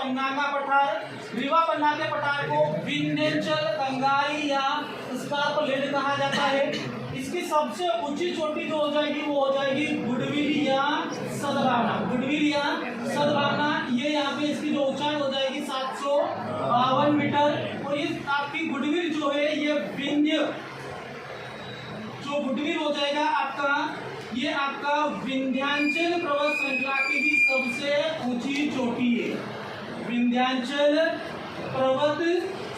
पन्ना का पठार। रीवा पन्ना के पठार को विंध्याचल कंगाई या स्कार्पलैंड कहा जाता है। इसकी सबसे ऊंची चोटी जो हो जाएगी वो हो जाएगी गुडविल या सद्भावना। गुडविल या सद्भावना, ये यहाँ पे इसकी जो ऊंचाई हो जाएगी 752 मीटर। और ये आपकी गुडविल जो है ये विंध्य, जो गुडविल हो जाएगा आपका, ये आपका विंध्याचल पर्वत श्रृंखला की भी सबसे ऊंची चोटी है। विंध्याचल पर्वत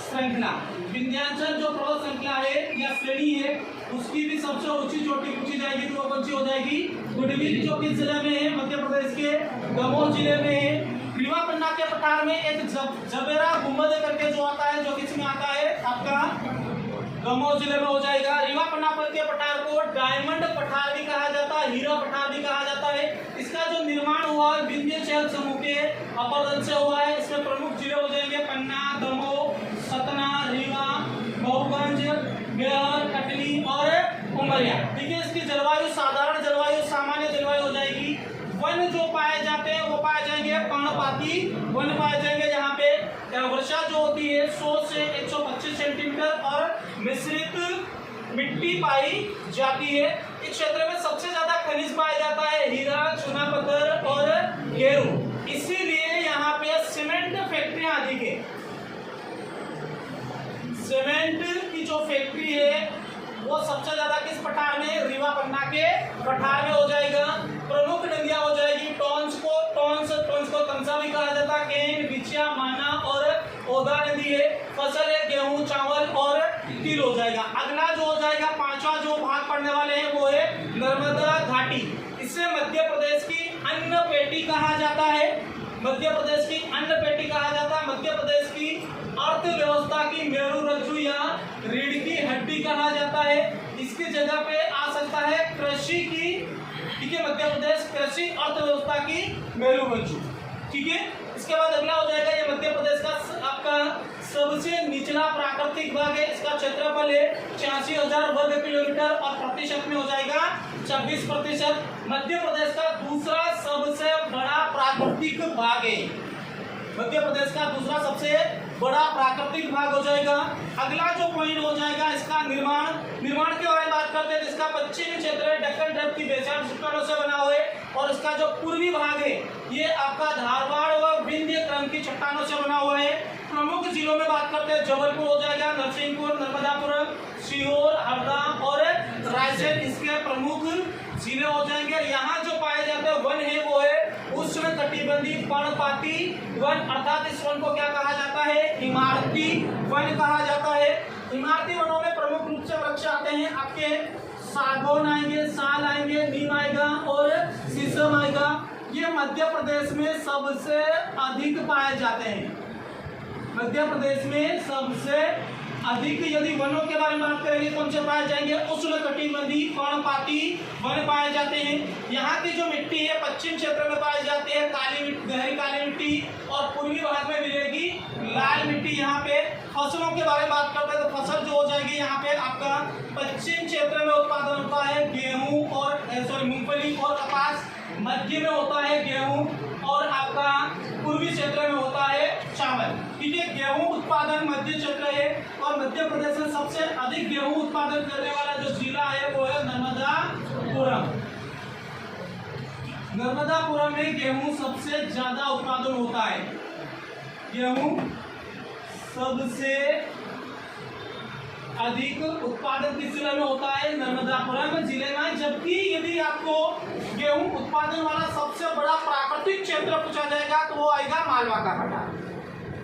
श्रृंखला, विंध्याचल जो पर्वत श्रृंखला है या श्रेणी है उसकी भी सबसे ऊंची चोटी पूछी जाएगी तो वो कौन सी हो जाएगी? गुडविल, जो किस जिले में है? मध्य प्रदेश के दमोह जिले में है। रीवा पन्ना के पठार में एक जबेरा गुंबद करके जो आता है, जो किसमें आता है? आपका दमोह जिले में हो जाएगा। रीवा पन्ना के पठार को डायमंड पठार भी कहा जाता है, हीरा पठार भी कहा जाता है। इसका जो निर्माण हुआ है विंध्याचल समूह के अपरदन से हुआ है। इसमें प्रमुख जिले हो जाएंगे पन्ना, दमोह, सतना, रीवा, मऊगंज, बेहर, कटनी और उमरिया। ठीक है, इसकी जलवायु साधारण जलवायु, सामान्य जलवायु हो जाएगी। वन जो पाए जाते हैं वो पाए जाएंगे पर्णपाती वन पाए जाएंगे, जहाँ पे वर्षा जो होती है 100 से 125 सेंटीमीटर और मिश्रित मिट्टी पाई जाती है। इस क्षेत्र में सबसे ज्यादा खनिज पाया जाता है, हीरा, चूना पत्थर और गेरू। इसीलिए यहाँ पे सीमेंट फैक्ट्रियां अधिक है। सीमेंट की जो फैक्ट्री है वो सबसे ज्यादा किस पठार में? रीवा पन्ना के पठार में हो जाएगा। प्रमुख नदियां हो जाएगी टॉन्स को तमसा भी कहा जाता है, केन, बिछिया, माना और ओदा नदी है। फसल है गेहूं, चावल और तिल हो जाएगा। अगला जो हो जाएगा पांचवा जो भाग पड़ने वाले हैं वो है नर्मदा घाटी। इससे मध्य प्रदेश की अन्न पेटी कहा जाता है। मध्य प्रदेश की अन्न पेटी कहा जाता है। मध्य प्रदेश की अर्थव्यवस्था की मेरू रज्जु या रीढ़ की हड्डी कहा जाता है। इसकी जगह पे आ सकता है कृषि की, ठीक है, मध्य प्रदेश कृषि अर्थव्यवस्था की मेरू रज्जु। ठीक है, इसके बाद अगला हो जाएगा ये मध्य प्रदेश का आपका सबसे निचला प्राकृतिक भाग है। इसका क्षेत्रफल है 86,000 वर्ग किलोमीटर और प्रतिशत में हो जाएगा 26%। मध्य प्रदेश का दूसरा सबसे बड़ा प्राकृतिक भाग है। मध्य प्रदेश का दूसरा सबसे बड़ा प्राकृतिक भाग हो जाएगा। अगला जो पॉइंट हो जाएगा इसका निर्माण के बारे में बात करते हैं। इसका पश्चिमी क्षेत्र है डेक्कन ड्रप की बेसाल्ट चट्टानों से बना हुआ है और इसका जो पूर्वी भाग है ये आपका धारवाड़ व विंध्य क्रम की चट्टानों से बना हुआ है। प्रमुख जिलों में बात करते हैं जबलपुर हो जाएगा, नरसिंहपुर, नर्मदापुरम, सीहोर, हरदा और रायसेन इसके प्रमुख जिले हो जाएंगे। यहाँ जो पाए जाते हैं वन है वो है उष्ण कटिबंधीय पर्णपाती वन, अर्थात इस वन को क्या कहा जाता है? इमारती वन कहा जाता है। इमारती वनों में प्रमुख रूप से वृक्ष आते हैं आपके सागौन आएंगे, साल आएंगे, नीम आएगा और शीशम आएगा। ये मध्य प्रदेश में सबसे अधिक पाए जाते हैं। मध्य प्रदेश में सबसे अधिक यदि वनों के बारे में बात करेंगे कौन से पाए जाएंगे? उष्ण कटिबंधीय पर्णपाती वन पाए जाते हैं। यहाँ की जो मिट्टी है पश्चिम क्षेत्र में पाई जाती है काली मिट्टी, गहरी काली मिट्टी और पूर्वी भाग में मिलेगी लाल मिट्टी। यहाँ पे फसलों के बारे में बात करते हैं तो फसल जो हो जाएगी यहाँ पे आपका पश्चिम क्षेत्र में उत्पादन होता है गेहूँ और मूंगफली और कपास। मध्य में होता है गेहूँ और आपका पूर्वी क्षेत्र में होता है चावल। ठीक है, गेहूं उत्पादन मध्य क्षेत्र है और मध्य प्रदेश में सबसे अधिक गेहूं उत्पादन करने वाला जो जिला है वो है नर्मदापुरम। नर्मदापुरम में गेहूं सबसे ज्यादा उत्पादन होता है। गेहूं सबसे अधिक उत्पादन किस जिले में होता है? नर्मदापुरम जिले में। जबकि यदि आपको गेहूं उत्पादन वाला सबसे बड़ा प्राकृतिक क्षेत्र पूछा जाएगा तो वो आएगा मालवा का पठार।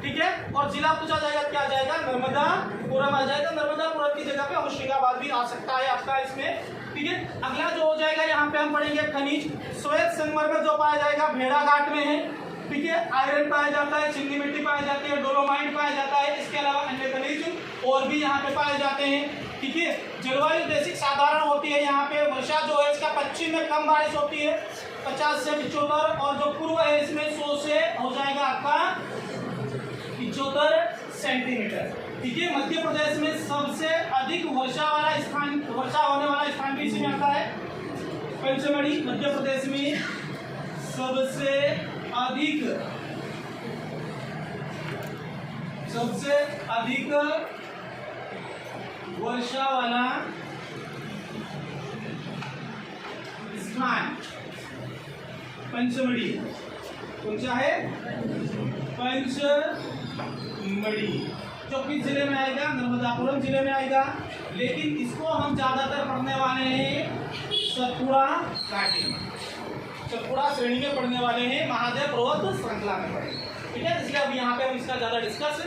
ठीक है, और जिला पूछा जाएगा क्या आ जाएगा? नर्मदापुरम आ जाएगा। नर्मदापुरम की जगह पे होशंगाबाद भी आ सकता है आपका इसमें। ठीक है, अगला जो हो जाएगा यहाँ पे हम पढ़ेंगे खनिज। श्वेत संगमरमर में जो पाया जाएगा भेड़ाघाट में है। ठीक है, आयरन पाया जाता है, चिकनी मिट्टी पाई जाती है, डोलोमाइट पाया जाता है। इसके अलावा अन्य खनिज और भी यहाँ पे पाए जाते हैं। ठीक है, जलवायु बेसिक साधारण होती है। यहाँ पे वर्षा जो है इसका पश्चिम में कम बारिश होती है 50 से 75 और जो पूर्व है इसमें 100 से हो जाएगा आपका 75 सेंटीमीटर। ठीक है, मध्य प्रदेश में सबसे अधिक वर्षा होने वाला स्थान भी इसी में आता है पंचमढ़ी। मध्य प्रदेश में सबसे अधिक सबसे अधिक वर्षा वाला स्थान पंचमढ़ी। कौन सा है? पंचमढ़ी। जो किस जिले में आएगा? नर्मदापुरम जिले में आएगा। लेकिन इसको हम ज्यादातर पढ़ने वाले हैं सतपुड़ा घाटी में, सतपुड़ा श्रेणी में पढ़ने वाले हैं, महादेव पर्वत श्रृंखला में पढ़ेंगे। ठीक है, इसलिए अब यहाँ पे हम इसका ज्यादा डिस्कस